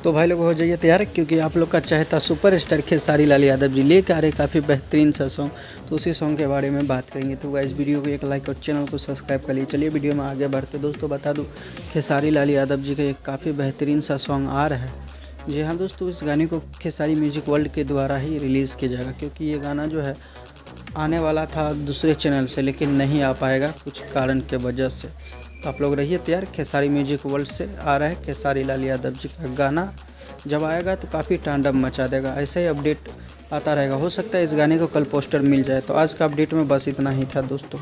तो भाई लोग हो जाइए तैयार, क्योंकि आप लोग का चाहता सुपरस्टार खेसारी लाल यादव जी लेकर आ रहे काफ़ी बेहतरीन सा सॉन्ग। तो उसी सॉन्ग के बारे में बात करेंगे। तो गाइस वीडियो को एक लाइक और चैनल को सब्सक्राइब कर लीजिए। चलिए वीडियो में आगे बढ़ते। दोस्तों बता दूं, खेसारी लाल यादव जी का एक काफ़ी बेहतरीन सा सॉन्ग आ रहा है। जी हाँ दोस्तों, इस गाने को खेसारी म्यूजिक वर्ल्ड के द्वारा ही रिलीज़ किया जाएगा, क्योंकि ये गाना जो है आने वाला था दूसरे चैनल से, लेकिन नहीं आ पाएगा कुछ कारण के वजह से। तो आप लोग रहिए तैयार, खेसारी म्यूजिक वर्ल्ड से आ रहा है खेसारी लाल यादव जी का गाना। जब आएगा तो काफ़ी तांडव मचा देगा। ऐसे ही अपडेट आता रहेगा। हो सकता है इस गाने को कल पोस्टर मिल जाए। तो आज का अपडेट में बस इतना ही था दोस्तों।